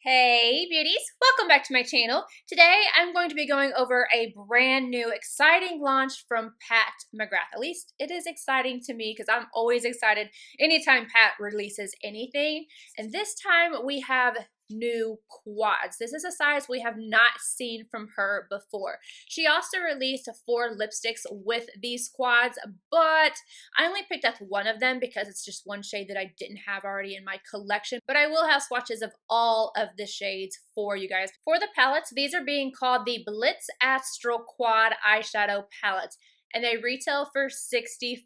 Hey beauties, welcome back to my channel. Today I'm going to be going over a brand new exciting launch from Pat McGrath. At least it is exciting to me because I'm always excited anytime Pat releases anything. And this time we have new quads. This is a size we have not seen from her before. She also released 4 lipsticks with these quads, but I only picked up one of them because it's just one shade that I didn't have already in my collection, but I will have swatches of all of the shades for you guys. For the palettes, these are being called the Blitz Astral Quad Eyeshadow Palettes, and they retail for $65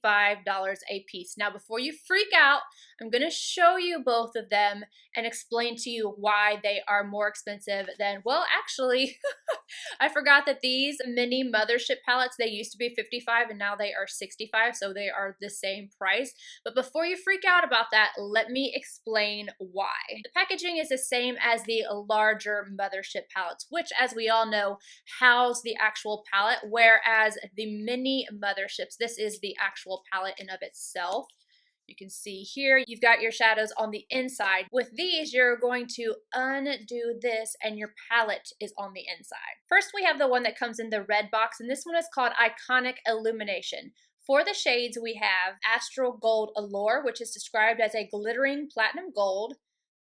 a piece. Now, before you freak out, I'm going to show you both of them and explain to you why they are more expensive than, well, actually, I forgot that these mini mothership palettes, they used to be $55 and now they are $65, so they are the same price. But before you freak out about that, let me explain why. The packaging is the same as the larger mothership palettes, which, as we all know, house the actual palette, whereas the mini motherships, this is the actual palette in of itself. You can see here, you've got your shadows on the inside. With these, you're going to undo this and your palette is on the inside. First, we have the one that comes in the red box, and this one is called Iconic Illumination. For the shades, we have Astral Gold Allure, which is described as a glittering platinum gold,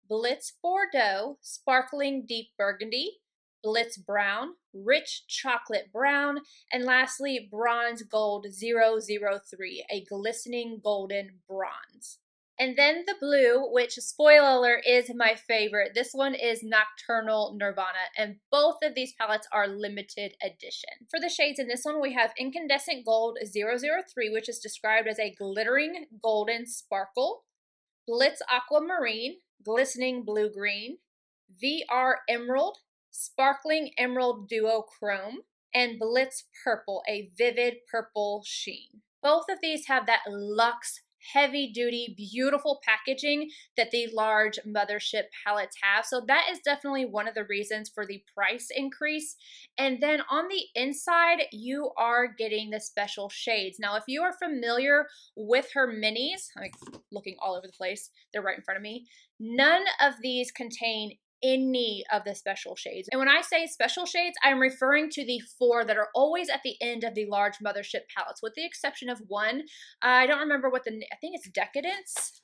Blitz Bordeaux, sparkling deep burgundy, Blitz Brown, rich chocolate brown, and lastly, Bronze Gold 003, a glistening golden bronze. And then the blue, which, spoiler alert, is my favorite. This one is Nocturnal Nirvana, and both of these palettes are limited edition. For the shades in this one, we have Incandescent Gold 003, which is described as a glittering golden sparkle, Blitz Aquamarine, glistening blue-green, VR Emerald, Sparkling Emerald Duochrome, and Blitz Purple, a vivid purple sheen. Both of these have that luxe, heavy-duty, beautiful packaging that the large mothership palettes have. So that is definitely one of the reasons for the price increase. And then on the inside, you are getting the special shades. Now, if you are familiar with her minis, I'm looking all over the place, they're right in front of me, none of these contain any of the special shades. And when I say special shades, I'm referring to the 4 that are always at the end of the large mothership palettes, with the exception of one. I don't remember what I think it's Decadence.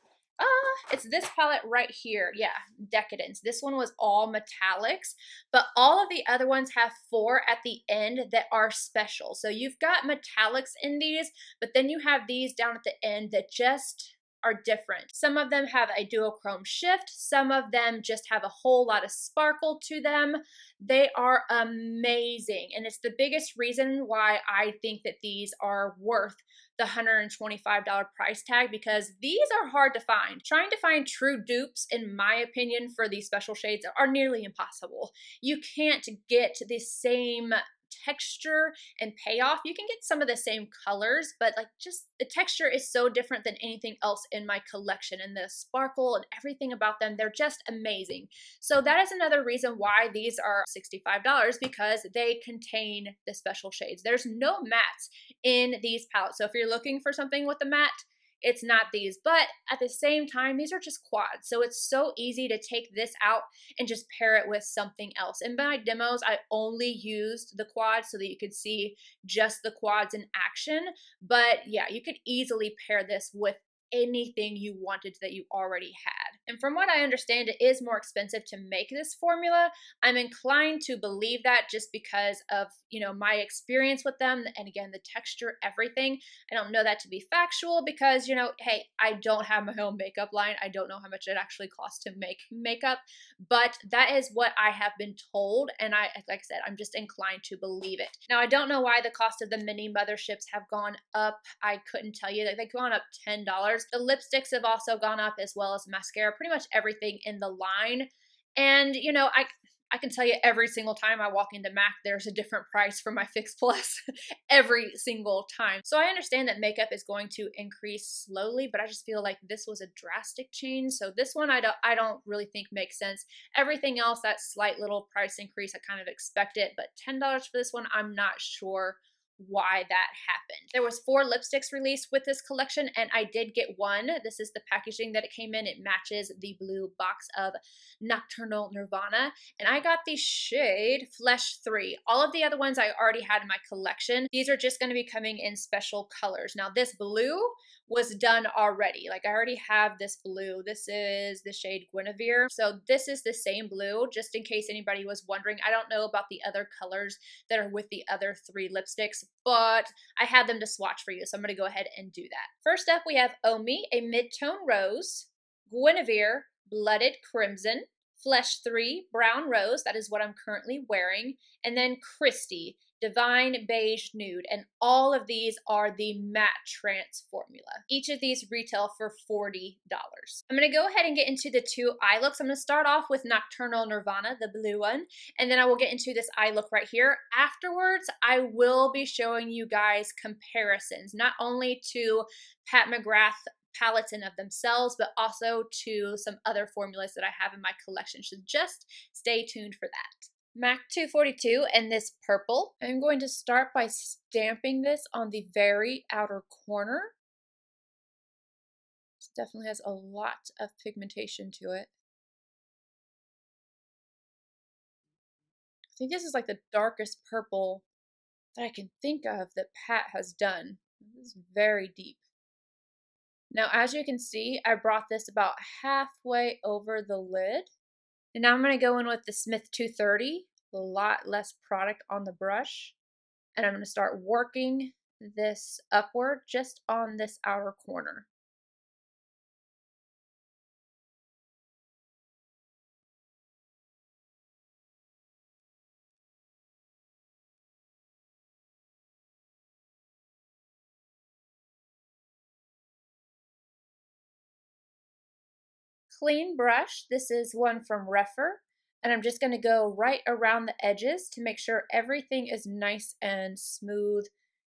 It's this palette right here. Yeah, Decadence. This one was all metallics, but all of the other ones have 4 at the end that are special. So you've got metallics in these, but then you have these down at the end that just are different. Some of them have a duochrome shift. Some of them just have a whole lot of sparkle to them. They are amazing. And it's the biggest reason why I think that these are worth the $125 price tag, because these are hard to find. Trying to find true dupes, in my opinion, for these special shades are nearly impossible. You can't get the same texture and payoff. You can get some of the same colors, but like just the texture is so different than anything else in my collection, and the sparkle and everything about them, they're just amazing. So that is another reason why these are $65, because they contain the special shades. There's no mattes in these palettes. So if you're looking for something with a matte, it's not these, but at the same time, these are just quads. So it's so easy to take this out and just pair it with something else. In my demos, I only used the quads so that you could see just the quads in action. But yeah, you could easily pair this with anything you wanted that you already had. And from what I understand, it is more expensive to make this formula. I'm inclined to believe that just because of, you know, my experience with them, and again, the texture, everything. I don't know that to be factual because, you know, hey, I don't have my own makeup line. I don't know how much it actually costs to make makeup, but that is what I have been told, and like I said, I'm just inclined to believe it. Now, I don't know why the cost of the mini motherships have gone up. I couldn't tell you. They've gone up $10. The lipsticks have also gone up, as well as mascara, pretty much everything in the line. And, you know, I can tell you every single time I walk into MAC, there's a different price for my Fix Plus every single time. So I understand that makeup is going to increase slowly, but I just feel like this was a drastic change. So this one I don't really think makes sense. Everything else, that slight little price increase, I kind of expect it, but $10 for this one, I'm not sure why that happened. There was 4 lipsticks released with this collection, and I did get one. This is the packaging that it came in. It matches the blue box of Nocturnal Nirvana, and I got the shade Flesh 3. All of the other ones I already had in my collection. These are just going to be coming in special colors. Now this blue was done already. Like I already have this blue. This is the shade Guinevere. So this is the same blue, just in case anybody was wondering. I don't know about the other colors that are with the other 3 lipsticks, but I had them to swatch for you. So I'm going to go ahead and do that. First up, we have Omi, a mid-tone rose, Guinevere, blooded crimson, Flesh 3, brown rose, that is what I'm currently wearing, and then Christy, divine beige nude, and all of these are the matte trance formula. Each of these retail for $40. I'm going to go ahead and get into the 2 eye looks. I'm going to start off with Nocturnal Nirvana, the blue one, and then I will get into this eye look right here. Afterwards, I will be showing you guys comparisons, not only to Pat McGrath palettes in of themselves, but also to some other formulas that I have in my collection. So just stay tuned for that. MAC 242 and this purple. I'm going to start by stamping this on the very outer corner. This definitely has a lot of pigmentation to it. I think this is like the darkest purple that I can think of that Pat has done. This is very deep. Now, as you can see, I brought this about halfway over the lid. And now I'm going to go in with the Smith 230, a lot less product on the brush. And I'm going to start working this upward just on this outer corner. Clean brush. This is one from Refer, and I'm just going to go right around the edges to make sure everything is nice and smooth,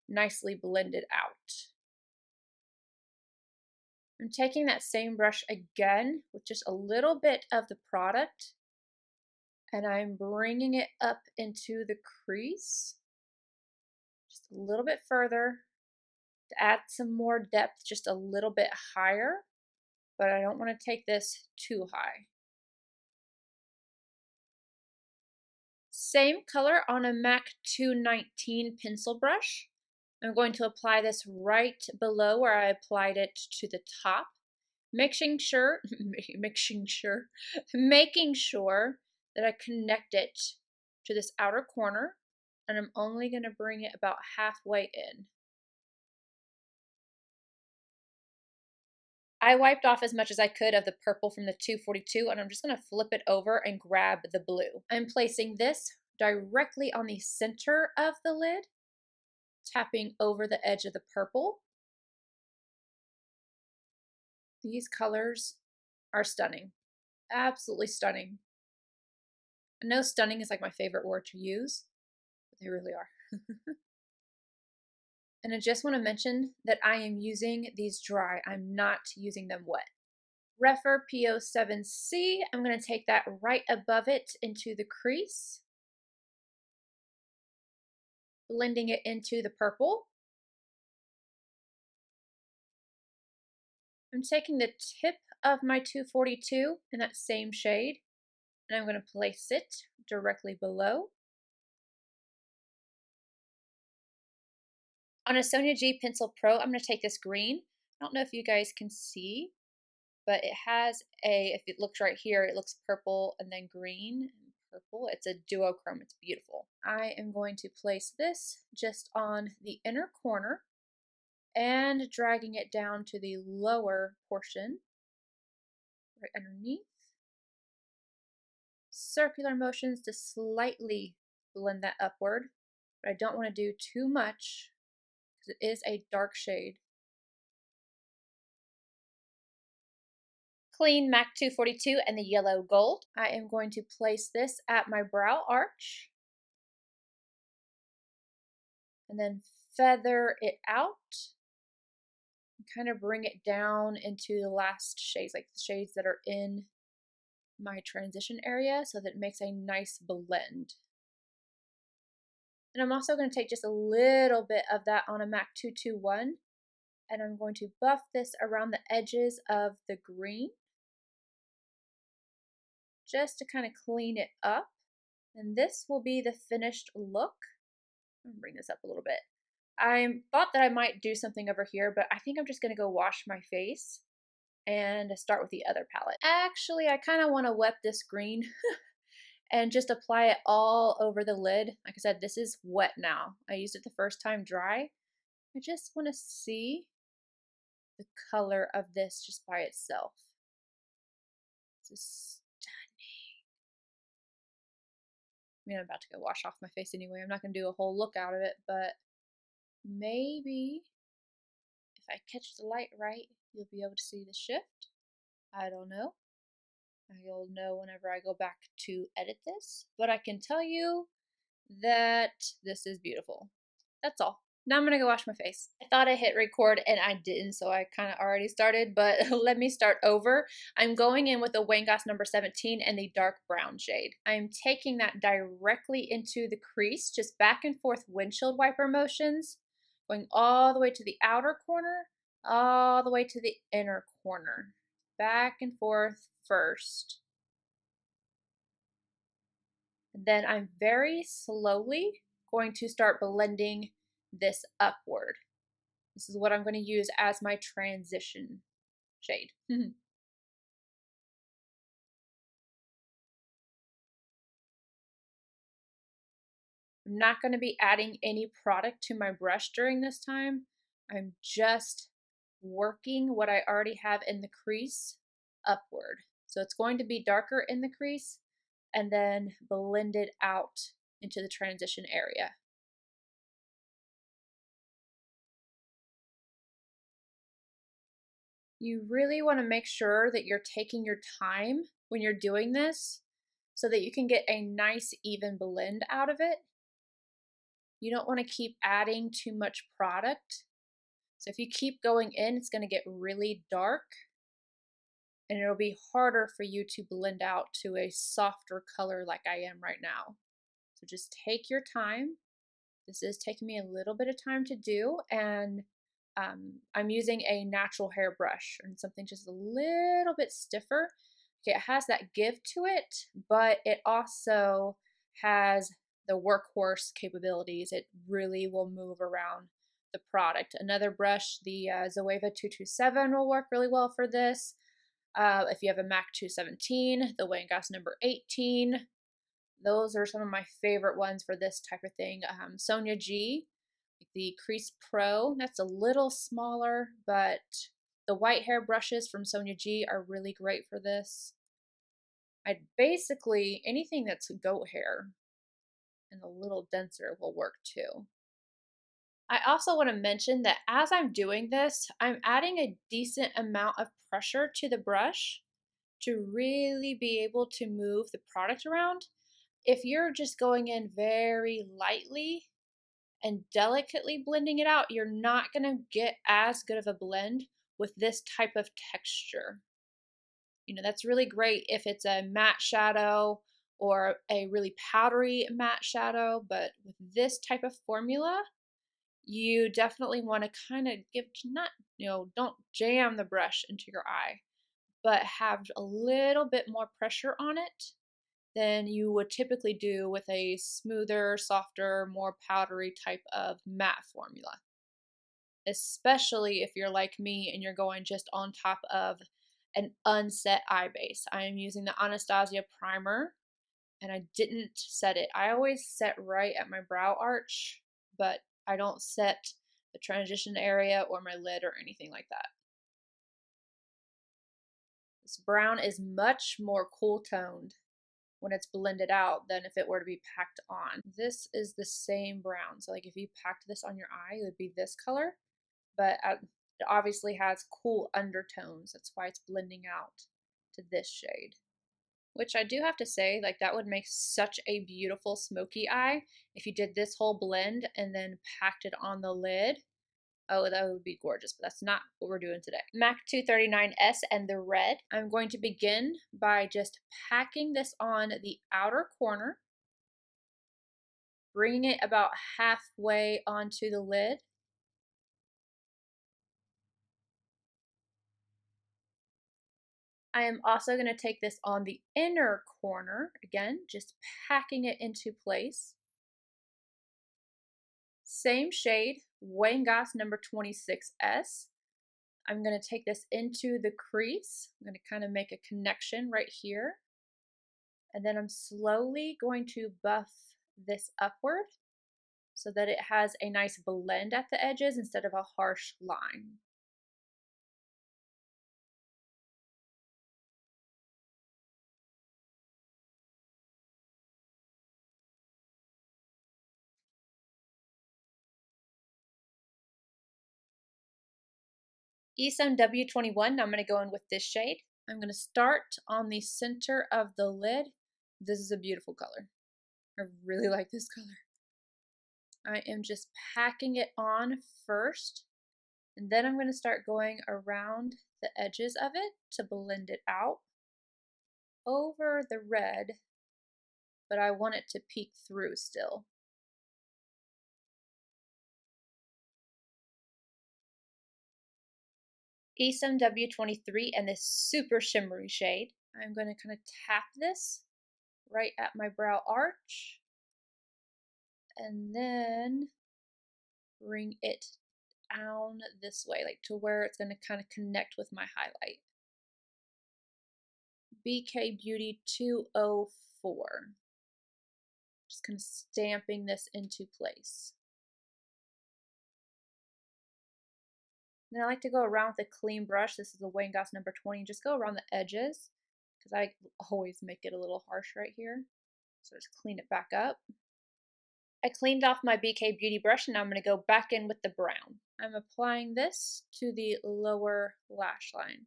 nicely blended out. I'm taking that same brush again with just a little bit of the product, and I'm bringing it up into the crease just a little bit further to add some more depth, just a little bit higher. But I don't want to take this too high. Same color on a MAC 219 pencil brush. I'm going to apply this right below where I applied it to the top, making sure that I connect it to this outer corner, and I'm only going to bring it about halfway in. I wiped off as much as I could of the purple from the 242, and I'm just going to flip it over and grab the blue. I'm placing this directly on the center of the lid, tapping over the edge of the purple. These colors are stunning. Absolutely stunning. I know stunning is like my favorite word to use, but they really are. And I just want to mention that I am using these dry. I'm not using them wet. Refer PO7C, I'm going to take that right above it into the crease, blending it into the purple. I'm taking the tip of my 242 in that same shade, and I'm going to place it directly below. On a Sonia G Pencil Pro, I'm going to take this green. I don't know if you guys can see, but it has if it looks right here, it looks purple and then green and purple. It's a duochrome. It's beautiful. I am going to place this just on the inner corner and dragging it down to the lower portion, right underneath. Circular motions to slightly blend that upward, but I don't want to do too much, it is a dark shade. Clean MAC 242 and the yellow gold. I am going to place this at my brow arch and then feather it out and kind of bring it down into the last shades, like the shades that are in my transition area, so that it makes a nice blend. And I'm also going to take just a little bit of that on a MAC 221, and I'm going to buff this around the edges of the green just to kind of clean it up. And this will be the finished look. I'm going to bring this up a little bit. I thought that I might do something over here, but I think I'm just going to go wash my face and start with the other palette. Actually, I kind of want to wet this green and just apply it all over the lid. Like I said, this is wet now. I used it the first time dry. I just want to see the color of this just by itself. This is stunning. I mean, I'm about to go wash off my face anyway. I'm not going to do a whole look out of it, but maybe if I catch the light right, you'll be able to see the shift. I don't know. You'll know whenever I go back to edit this, but I can tell you that this is beautiful. That's all. Now I'm gonna go wash my face. I thought I hit record and I didn't, so I kind of already started, but let me start over. I'm going in with the Wangas number 17 and the dark brown shade. I'm taking that directly into the crease, just back and forth windshield wiper motions, going all the way to the outer corner, all the way to the inner corner. Back and forth first. And then I'm very slowly going to start blending this upward. This is what I'm going to use as my transition shade. I'm not going to be adding any product to my brush during this time. I'm just working what I already have in the crease upward. So it's going to be darker in the crease and then blend it out into the transition area. You really want to make sure that you're taking your time when you're doing this so that you can get a nice even blend out of it. You don't want to keep adding too much product. So if you keep going in, it's going to get really dark and it'll be harder for you to blend out to a softer color like I am right now. So just take your time. This is taking me a little bit of time to do, and I'm using a natural hair brush and something just a little bit stiffer. Okay, it has that give to it, but it also has the workhorse capabilities. It really will move around the product. Another brush, the Zoeva 227 will work really well for this. If you have a MAC 217, the Wangas number 18, those are some of my favorite ones for this type of thing. Sonia G, the Crease Pro, that's a little smaller, but the white hair brushes from Sonia G are really great for this. Basically, anything that's goat hair and a little denser will work too. I also want to mention that as I'm doing this, I'm adding a decent amount of pressure to the brush to really be able to move the product around. If you're just going in very lightly and delicately blending it out, you're not going to get as good of a blend with this type of texture. You know, that's really great if it's a matte shadow or a really powdery matte shadow, but with this type of formula, you definitely want to kind of don't jam the brush into your eye, but have a little bit more pressure on it than you would typically do with a smoother, softer, more powdery type of matte formula. Especially if you're like me and you're going just on top of an unset eye base. I am using the Anastasia primer and I didn't set it. I always set right at my brow arch, but I don't set the transition area or my lid or anything like that. This brown is much more cool toned when it's blended out than if it were to be packed on. This is the same brown. So like if you packed this on your eye, it would be this color, but it obviously has cool undertones. That's why it's blending out to this shade. Which I do have to say, like that would make such a beautiful smoky eye if you did this whole blend and then packed it on the lid. Oh, that would be gorgeous, but that's not what we're doing today. MAC 239S and the red. I'm going to begin by just packing this on the outer corner bringing it about halfway onto the lid. I am also going to take this on the inner corner, again, just packing it into place. Same shade, Wangas number 26S. I'm going to take this into the crease. I'm going to kind of make a connection right here. And then I'm slowly going to buff this upward so that it has a nice blend at the edges instead of a harsh line. Esom W21, now I'm going to go in with this shade. I'm going to start on the center of the lid. This is a beautiful color. I really like this color. I am just packing it on first, and then I'm going to start going around the edges of it to blend it out over the red, but I want it to peek through still. Esom W23 and this super shimmery shade. I'm going to kind of tap this right at my brow arch and then bring it down this way, like to where it's going to kind of connect with my highlight. BK Beauty 204. Just kind of stamping this into place. And I like to go around with a clean brush. This is a Wangas number 20. Just go around the edges because I always make it a little harsh right here. So just clean it back up. I cleaned off my BK Beauty brush and now I'm going to go back in with the brown. I'm applying this to the lower lash line.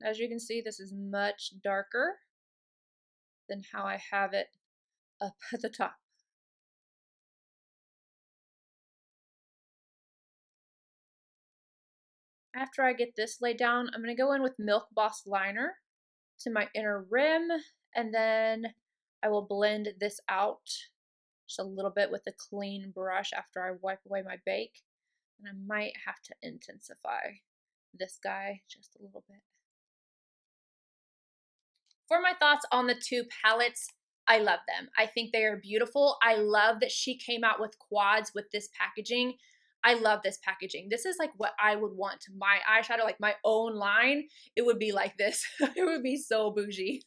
As you can see, this is much darker than how I have it up at the top. After I get this laid down, I'm going to go in with Milk Boss liner to my inner rim, and then I will blend this out just a little bit with a clean brush after I wipe away my bake. And I might have to intensify this guy just a little bit. For my thoughts on the two palettes, I love them. I think they are beautiful. I love that she came out with quads with this packaging. I love this packaging. This is like what I would want to my eyeshadow, like my own line. It would be like this. It would be so bougie.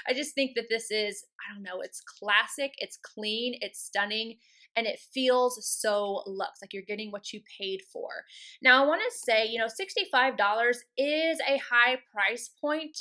I just think that this is, I don't know, it's classic, it's clean, it's stunning, and it feels so luxe, like you're getting what you paid for. Now I want to say, you know, $65 is a high price point,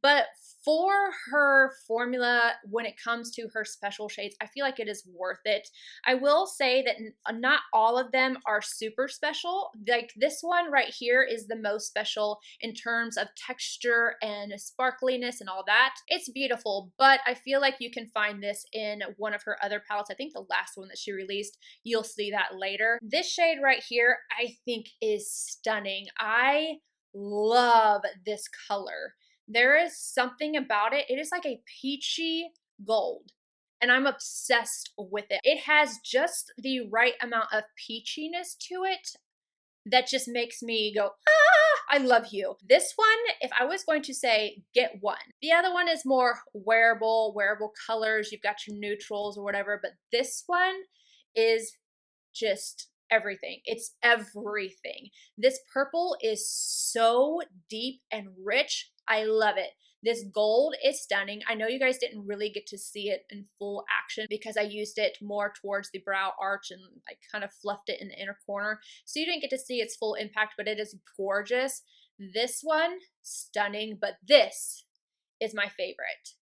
but for her formula, when it comes to her special shades, I feel like it is worth it. I will say that not all of them are super special. Like this one right here is the most special in terms of texture and sparkliness and all that. It's beautiful, but I feel like you can find this in one of her other palettes. I think the last one that she released, you'll see that later. This shade right here, I think is stunning. I love this color. There is something about it. It is like a peachy gold, and I'm obsessed with it. It has just the right amount of peachiness to it that just makes me go, ah, I love you. This one, if I was going to say get one. The other one is more wearable colors. You've got your neutrals or whatever, but this one is just everything. It's everything. This purple is so deep and rich. I love it. This gold is stunning. I know you guys didn't really get to see it in full action because I used it more towards the brow arch and I kind of fluffed it in the inner corner. So you didn't get to see its full impact, but it is gorgeous. This one, stunning, but this is my favorite.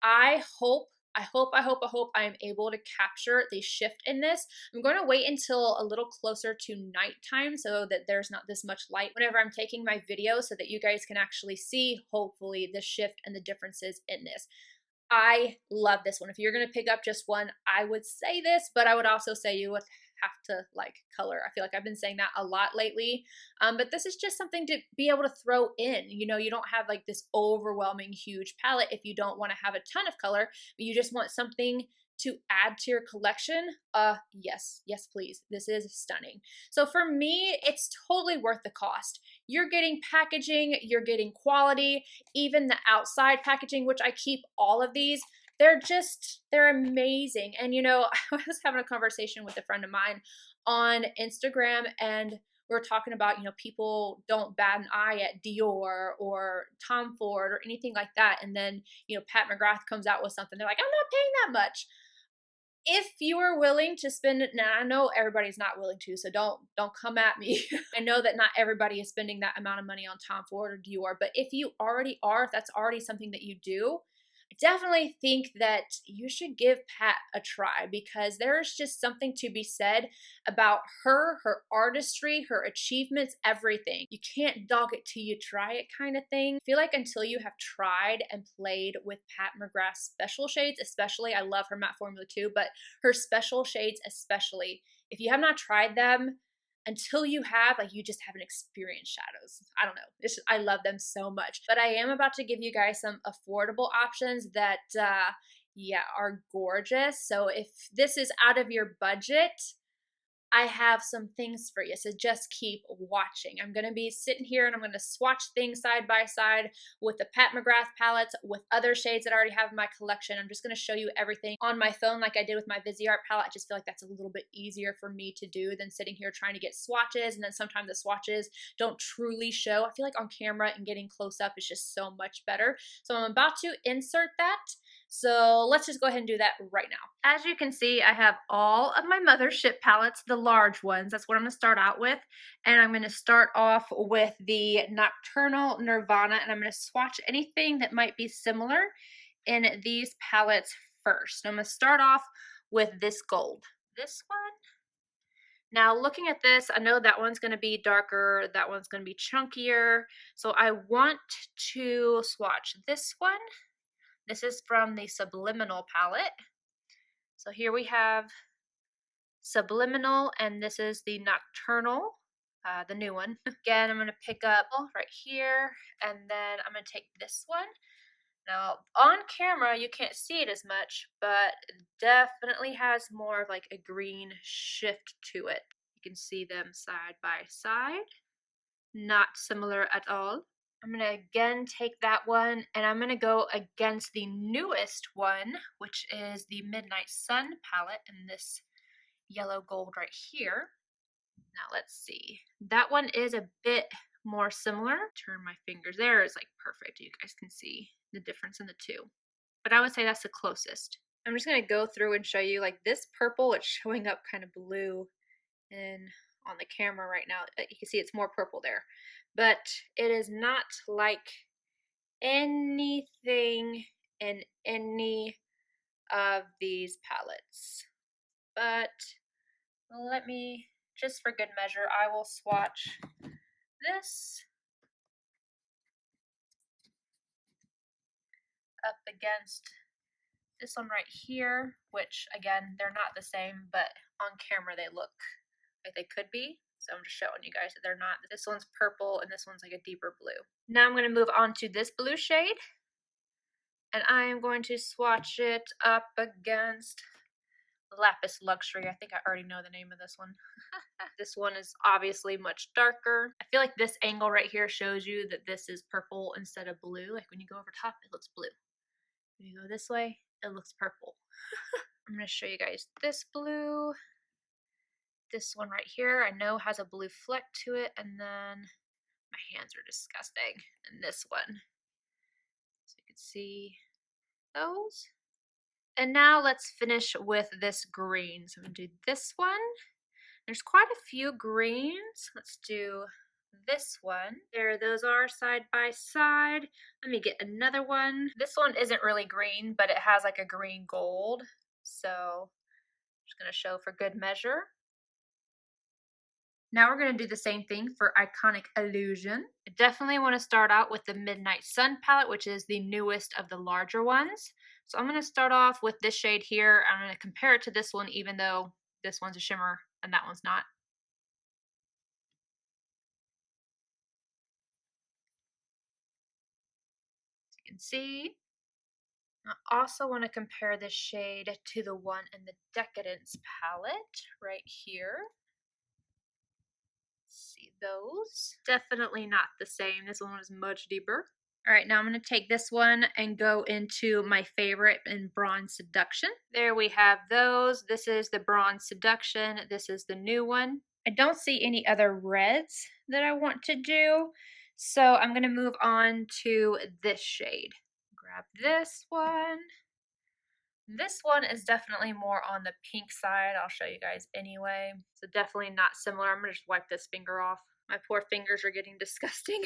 I hope I am able to capture the shift in this. I'm going to wait until a little closer to nighttime so that there's not this much light whenever I'm taking my video so that you guys can actually see, hopefully, the shift and the differences in this. I love this one. If you're going to pick up just one, I would say this, but I would also say you would have to like color. I feel like I've been saying that a lot lately, but this is just something to be able to throw in. You know, you don't have like this overwhelming huge palette if you don't want to have a ton of color, but you just want something to add to your collection. Yes, please. This is stunning. So for me, it's totally worth the cost. You're getting packaging, you're getting quality, even the outside packaging, which I keep all of these. They're amazing. And you know, I was having a conversation with a friend of mine on Instagram, and we were talking about, you know, people don't bat an eye at Dior or Tom Ford or anything like that. And then, you know, Pat McGrath comes out with something. They're like, I'm not paying that much. If you are willing to spend it, now I know everybody's not willing to, so don't come at me. I know that not everybody is spending that amount of money on Tom Ford or Dior, but if you already are, if that's already something that you do, I definitely think that you should give Pat a try, because there's just something to be said about her artistry, her achievements, everything. You can't dog it till you try it kind of thing. I feel like until you have tried and played with Pat McGrath's special shades, especially, I love her matte formula too, but her special shades especially, if you have not tried them, until you have, like, you just haven't experienced shadows. I don't know. It's just, I love them so much. But I am about to give you guys some affordable options that, yeah, are gorgeous. So if this is out of your budget, I have some things for you, so just keep watching. I'm going to be sitting here and I'm going to swatch things side by side with the Pat McGrath palettes, with other shades that I already have in my collection. I'm just going to show you everything on my phone like I did with my Viseart palette. I just feel like that's a little bit easier for me to do than sitting here trying to get swatches, and then sometimes the swatches don't truly show. I feel like on camera and getting close up is just so much better. So I'm about to insert that. So let's just go ahead and do that right now. As you can see, I have all of my Mothership palettes, the large ones. That's what I'm going to start out with. And I'm going to start off with the Nocturnal Nirvana, and I'm going to swatch anything that might be similar in these palettes first. I'm going to start off with this gold. This one. Now looking at this, I know that one's going to be darker, that one's going to be chunkier. So I want to swatch this one. This is from the Subliminal palette. So here we have Subliminal, and this is the Nocturnal, the new one. Again, I'm going to pick up right here, and then I'm going to take this one. Now, on camera, you can't see it as much, but it definitely has more of like a green shift to it. You can see them side by side. Not similar at all. I'm going to again take that one, and I'm going to go against the newest one, which is the Midnight Sun palette, and this yellow gold right here. Now let's see. That one is a bit more similar. Turn my fingers. There is like perfect. You guys can see the difference in the two. But I would say that's the closest. I'm just going to go through and show you like this purple. It's showing up kind of blue and on the camera right now. You can see it's more purple there. But it is not like anything in any of these palettes. But let me, just for good measure, I will swatch this up against this one right here, which again, they're not the same, but on camera they look like they could be. So I'm just showing you guys that they're not. This one's purple and this one's like a deeper blue. Now I'm going to move on to this blue shade, and I am going to swatch it up against Lapis Luxury. I think I already know the name of this one. This one is obviously much darker. I feel like this angle right here shows you that this is purple instead of blue. Like when you go over top, it looks blue. When you go this way, it looks purple. I'm going to show you guys this blue. This one right here, I know has a blue fleck to it, and then my hands are disgusting. And this one, so you can see those. And now let's finish with this green. So I'm gonna do this one. There's quite a few greens. Let's do this one. There those are side by side. Let me get another one. This one isn't really green, but it has like a green gold. So I'm just gonna show for good measure. Now we're going to do the same thing for Iconic Illusion. I definitely want to start out with the Midnight Sun palette, which is the newest of the larger ones. So I'm going to start off with this shade here. I'm going to compare it to this one, even though this one's a shimmer and that one's not. As you can see. I also want to compare this shade to the one in the Decadence palette right here. See those? Definitely not the same. This one is much deeper. All right, now I'm going to take this one and go into my favorite in Bronze Seduction. There we have those. This is the Bronze Seduction. This is the new one. I don't see any other reds that I want to do, so I'm going to move on to this shade. Grab this one. This one is definitely more on the pink side. I'll show you guys anyway. So definitely not similar. I'm going to just wipe this finger off. My poor fingers are getting disgusting.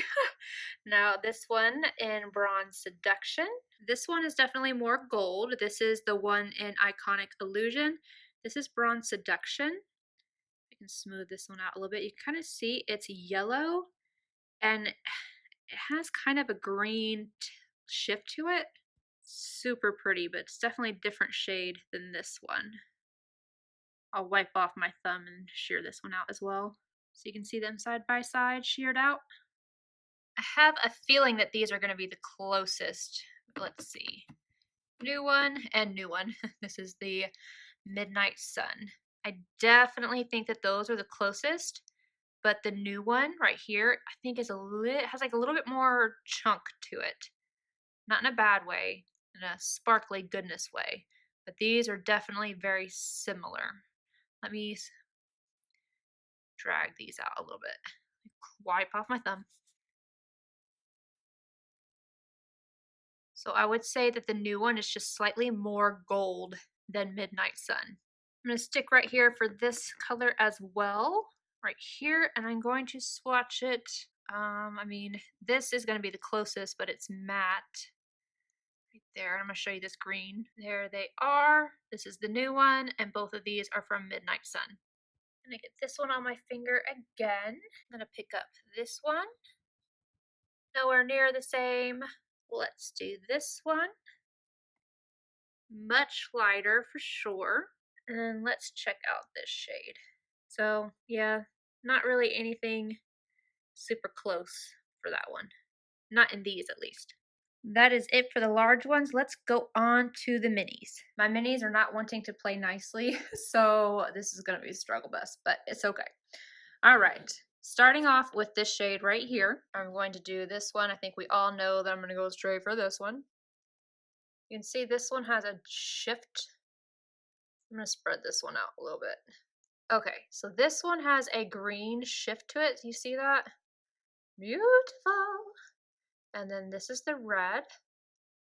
Now this one in Bronze Seduction. This one is definitely more gold. This is the one in Iconic Illusion. This is Bronze Seduction. I can smooth this one out a little bit. You can kind of see it's yellow and it has kind of a green shift to it. Super pretty, but it's definitely a different shade than this one. I'll wipe off my thumb and shear this one out as well, so you can see them side by side sheared out. I have a feeling that these are going to be the closest. Let's see. New one and new one. This is the Midnight Sun. I definitely think that those are the closest, but the new one right here I think is has like a little bit more chunk to it. Not in a bad way, in a sparkly goodness way, but these are definitely very similar. Let me drag these out a little bit. Wipe off my thumb. So I would say that the new one is just slightly more gold than Midnight Sun. I'm going to stick right here for this color as well, right here, and I'm going to swatch it. I mean, this is going to be the closest, but it's matte. There, I'm going to show you this green. There they are. This is the new one, and both of these are from Midnight Sun. I'm going to get this one on my finger again. I'm going to pick up this one. Nowhere near the same. Let's do this one. Much lighter for sure. And then let's check out this shade. So, yeah, not really anything super close for that one. Not in these, at least. That is it for the large ones. Let's go on to the minis. My minis are not wanting to play nicely, so this is going to be a struggle bus, but it's okay. All right, starting off with this shade right here. I'm going to do this one. I think we all know that I'm going to go straight for this one. You can see this one has a shift. I'm going to spread this one out a little bit. Okay, so this one has a green shift to it. You see that? Beautiful. And then this is the red.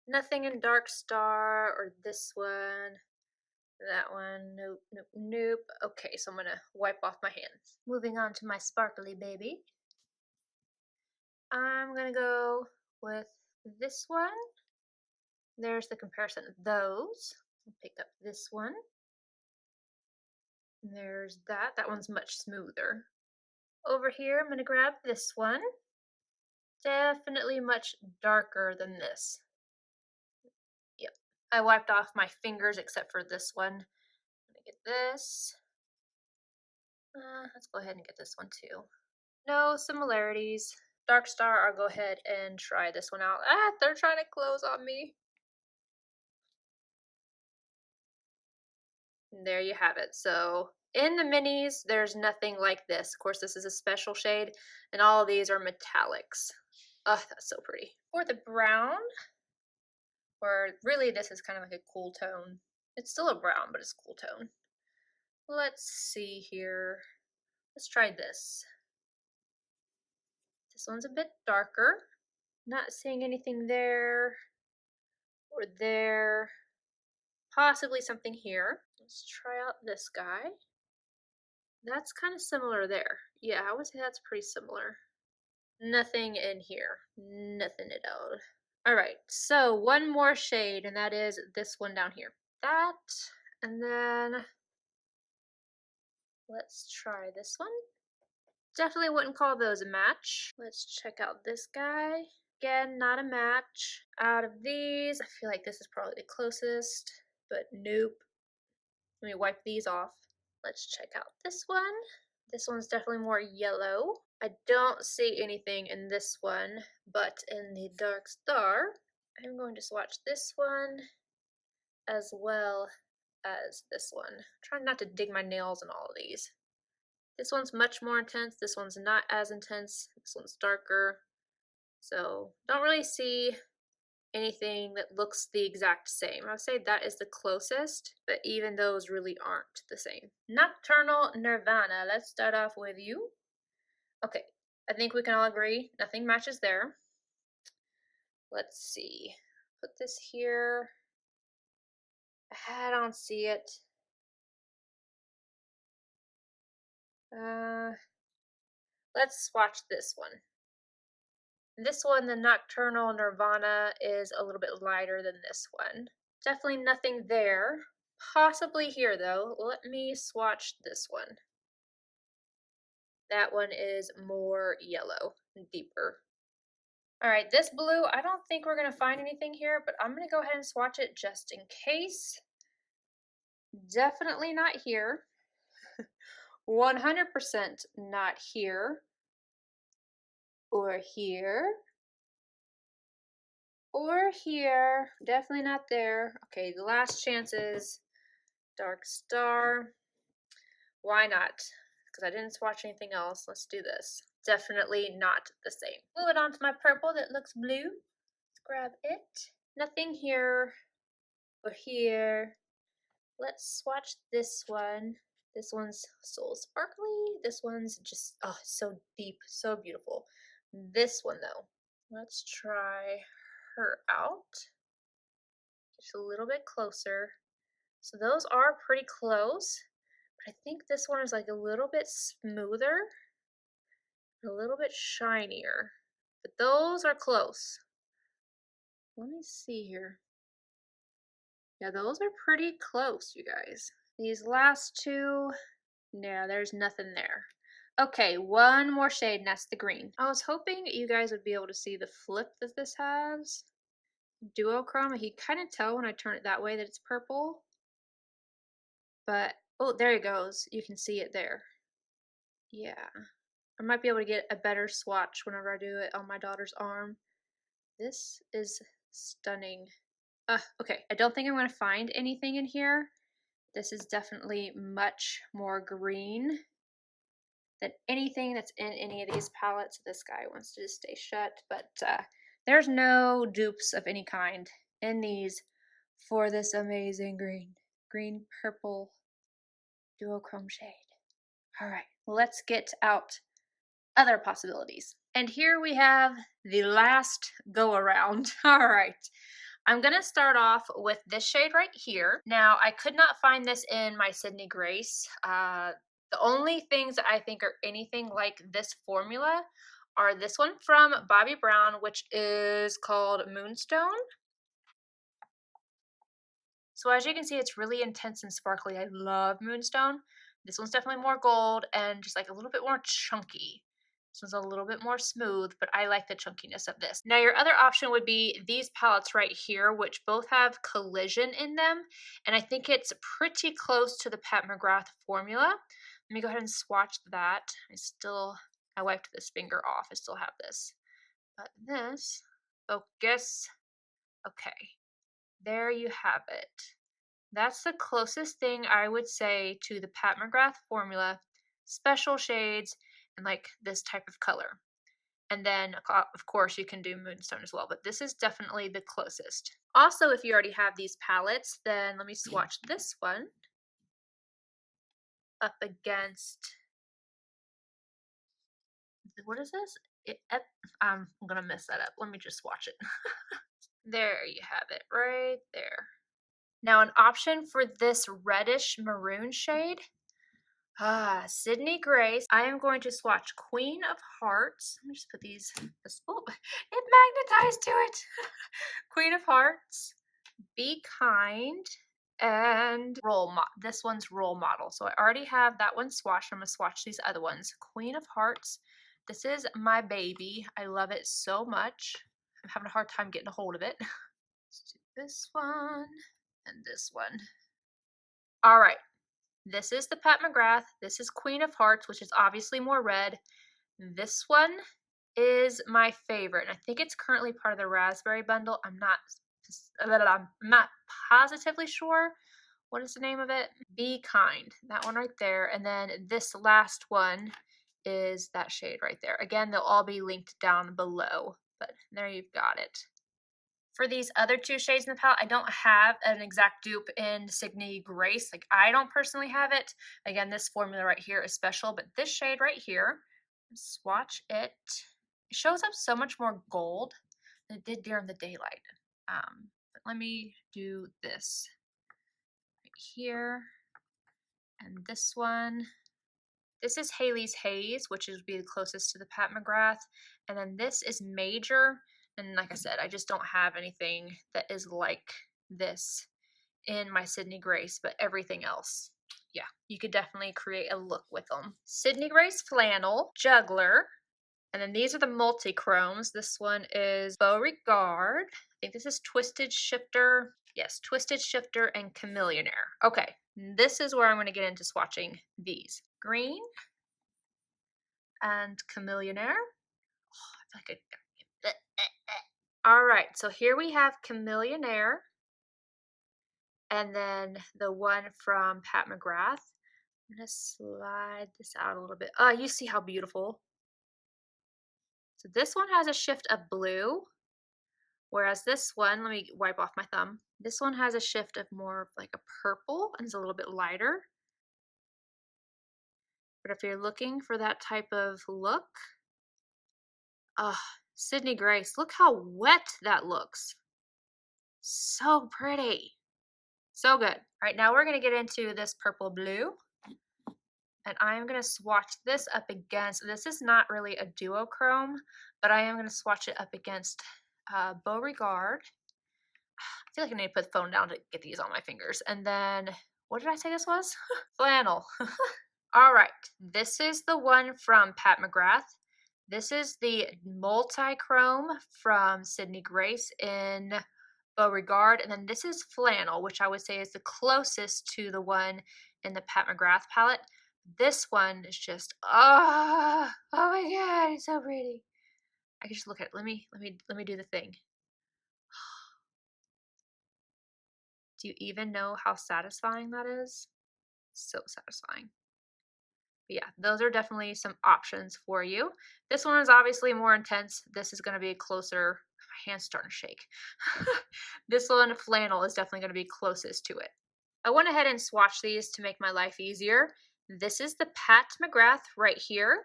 Nothing in Dark Star or this one. That one, nope, nope, nope. Okay, so I'm gonna wipe off my hands. Moving on to my sparkly baby. I'm gonna go with this one. There's the comparison of those. I'll pick up this one. And there's that. That one's much smoother. Over here, I'm gonna grab this one. Definitely much darker than this. Yep. I wiped off my fingers except for this one. Let me get this. Let's go ahead and get this one too. No similarities. Dark Star, I'll go ahead and try this one out. Ah, they're trying to close on me. And there you have it. So in the minis, there's nothing like this. Of course, this is a special shade, and all of these are metallics. Oh, that's so pretty. For the brown, or really this is kind of like a cool tone. It's still a brown, but it's a cool tone. Let's see here. Let's try this. This one's a bit darker. Not seeing anything there or there. Possibly something here. Let's try out this guy. That's kind of similar there. Yeah, I would say that's pretty similar. Nothing in here. Nothing at all. Alright, so one more shade, and that is this one down here. That, and then let's try this one. Definitely wouldn't call those a match. Let's check out this guy. Again, not a match. Out of these, I feel like this is probably the closest, but nope. Let me wipe these off. Let's check out this one. This one's definitely more yellow. I don't see anything in this one, but in the Dark Star, I'm going to swatch this one as well as this one. I'm trying not to dig my nails in all of these. This one's much more intense. This one's not as intense. This one's darker. So don't really see anything that looks the exact same. I would say that is the closest, but even those really aren't the same. Nocturnal Nirvana. Let's start off with you. Okay, I think we can all agree nothing matches there. Let's see. Put this here. I don't see it. Let's swatch this one. This one, the Nocturnal Nirvana, is a little bit lighter than this one. Definitely nothing there. Possibly here though. Let me swatch this one. That one is more yellow and deeper. Alright, this blue, I don't think we're going to find anything here, but I'm going to go ahead and swatch it just in case. Definitely not here. 100% not here. Or here. Or here. Definitely not there. Okay, the last chance is Dark Star. Why not? Because I didn't swatch anything else. Let's do this. Definitely not the same. Moving on to my purple that looks blue. Let's grab it. Nothing here or here. Let's swatch this one. This one's so sparkly. This one's just, oh, so deep, so beautiful. This one though, let's try her out. Just a little bit closer. So those are pretty close, but I think this one is like a little bit smoother, a little bit shinier, but those are close. Let me see here. Yeah, those are pretty close, you guys. These last two, yeah, there's nothing there. Okay, one more shade, and that's the green. I was hoping you guys would be able to see the flip that this has. Duochrome, you kind of tell when I turn it that way that it's purple. But, oh, there it goes. You can see it there. Yeah. I might be able to get a better swatch whenever I do it on my daughter's arm. This is stunning. Okay, I don't think I'm going to find anything in here. This is definitely much more green than anything that's in any of these palettes. This guy wants to just stay shut, but there's no dupes of any kind in these for this amazing green purple duochrome shade. All right, let's get out other possibilities. And here we have the last go around. All right. I'm going to start off with this shade right here. Now, I could not find this in my Sydney Grace. The only things that I think are anything like this formula are this one from Bobbi Brown, which is called Moonstone. So as you can see, it's really intense and sparkly. I love Moonstone. This one's definitely more gold and just like a little bit more chunky. This one's a little bit more smooth, but I like the chunkiness of this. Now your other option would be these palettes right here, which both have Collision in them. And I think it's pretty close to the Pat McGrath formula. Let me go ahead and swatch that. I wiped this finger off. I still have this. But this, focus. Okay, there you have it. That's the closest thing I would say to the Pat McGrath formula, special shades, and like this type of color. And then, of course, you can do Moonstone as well, but this is definitely the closest. Also, if you already have these palettes, then let me swatch this one up against, what is this? I'm going to mess that up. Let me just swatch it. There you have it, right there. Now, an option for this reddish maroon shade, Sydney Grace. I am going to swatch Queen of Hearts. Let me just put these, oh, it magnetized to it. Queen of Hearts, Be Kind, and this one's Role Model. So I already have that one swatched. I'm going to swatch these other ones. Queen of Hearts. This is my baby. I love it so much. I'm having a hard time getting a hold of it. Let's do this one and this one. All right. This is the Pat McGrath. This is Queen of Hearts, which is obviously more red. This one is my favorite, and I think it's currently part of the raspberry bundle. I'm not positively sure. What is the name of it? Be Kind. That one right there. And then this last one is that shade right there. Again, they'll all be linked down below, but there you've got it. For these other two shades in the palette, I don't have an exact dupe in Sydney Grace. Like, I don't personally have it. Again, this formula right here is special, but this shade right here, swatch it. It shows up so much more gold than it did during the daylight. But let me do this right here. And this one. This is Haley's Haze, which would be the closest to the Pat McGrath. And then this is Major. And like I said, I just don't have anything that is like this in my Sydney Grace, but everything else, yeah, you could definitely create a look with them. Sydney Grace Flannel, Juggler, and then these are the multi-chromes. This one is Beauregard. I think this is Twisted Shifter. Yes, Twisted Shifter and Chameleonaire. Okay, this is where I'm going to get into swatching these. Green and Chameleonaire. Oh, I feel like all right, so here we have Chameleonaire, and then the one from Pat McGrath. I'm going to slide this out a little bit. Oh, you see how beautiful. So this one has a shift of blue, whereas this one, let me wipe off my thumb. This one has a shift of more like a purple and is a little bit lighter. But if you're looking for that type of look, Sydney Grace, look how wet that looks. So pretty. So good. All right, now we're going to get into this purple blue. And I'm going to swatch this up against, this is not really a duochrome, but I am going to swatch it up against Beauregard. I feel like I need to put the phone down to get these on my fingers. And then, what did I say this was? Flannel. All right, this is the one from Pat McGrath. This is the multi-chrome from Sydney Grace in Beauregard. And then this is Flannel, which I would say is the closest to the one in the Pat McGrath palette. This one is just, oh my God, it's so pretty. I can just look at it. Let me do the thing. Do you even know how satisfying that is? So satisfying. But yeah, those are definitely some options for you. This one is obviously more intense. This is going to be closer. My hand's starting to shake. This one, Flannel, is definitely going to be closest to it. I went ahead and swatched these to make my life easier. This is the Pat McGrath right here.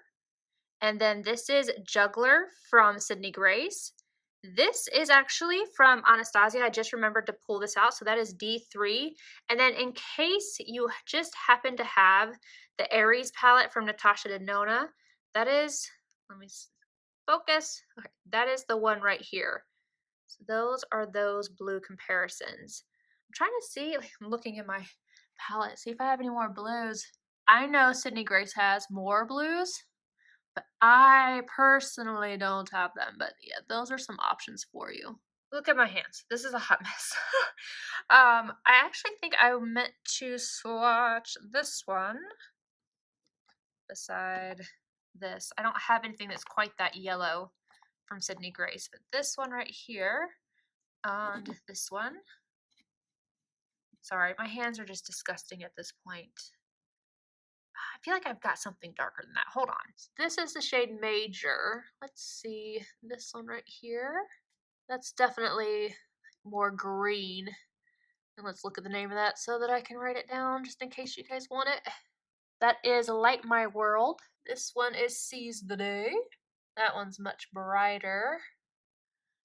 And then this is Juggler from Sydney Grace. This is actually from Anastasia. I just remembered to pull this out. So that is D3. And then in case you just happen to have the AERIS palette from NATASHA DENONA, that is, let me focus. Okay, that is the one right here. So those are those blue comparisons. I'm trying to see, I'm looking at my palette, see if I have any more blues. I know Sydney Grace has more blues, but I personally don't have them. But yeah, those are some options for you. Look at my hands. This is a hot mess. I actually think I meant to swatch this one beside this. I don't have anything that's quite that yellow from Sydney Grace, but this one right here and this one. Sorry, my hands are just disgusting at this point. I feel like I've got something darker than that. Hold on. So this is the shade Major. Let's see this one right here. That's definitely more green. And let's look at the name of that so that I can write it down just in case you guys want it. That is Light My World. This one is Seize the Day. That one's much brighter.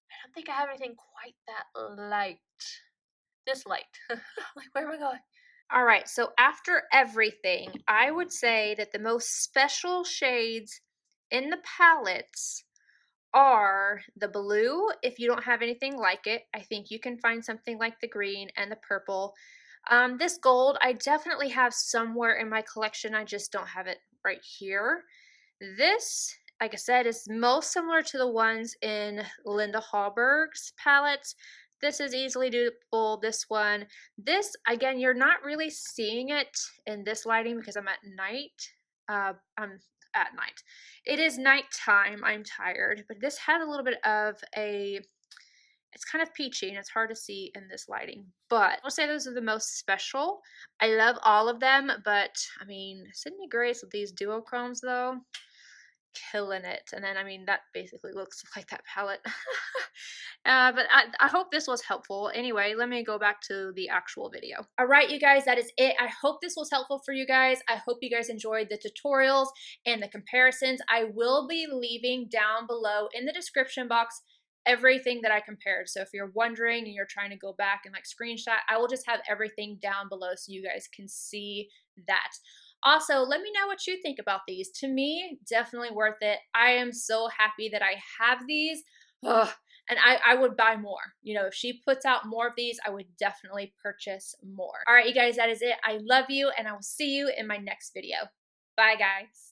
I don't think I have anything quite that light. This light. Like, where am I going? All right, so after everything, I would say that the most special shades in the palettes are the blue. If you don't have anything like it, I think you can find something like the green and the purple. This gold, I definitely have somewhere in my collection. I just don't have it right here. This, like I said, is most similar to the ones in Linda HALLBERG's palettes. This is easily doable, this one. This, again, you're not really seeing it in this lighting because I'm at night. I'm at night. It is nighttime, I'm tired, but this has a little bit of a, it's kind of peachy and it's hard to see in this lighting, but I'll say those are the most special. I love all of them, but I mean, Sydney Grace with these duochromes though, killing it. And then, I mean, that basically looks like that palette. But I hope this was helpful. Anyway, let me go back to the actual video. All right, you guys, that is it. I hope this was helpful for you guys. I hope you guys enjoyed the tutorials and the comparisons. I will be leaving down below in the description box everything that I compared. So if you're wondering and you're trying to go back and like screenshot, I will just have everything down below so you guys can see that. Also, let me know what you think about these. To me, definitely worth it. I am so happy that I have these. Ugh. And I would buy more. You know, if she puts out more of these, I would definitely purchase more. All right, you guys, that is it. I love you, and I will see you in my next video. Bye, guys.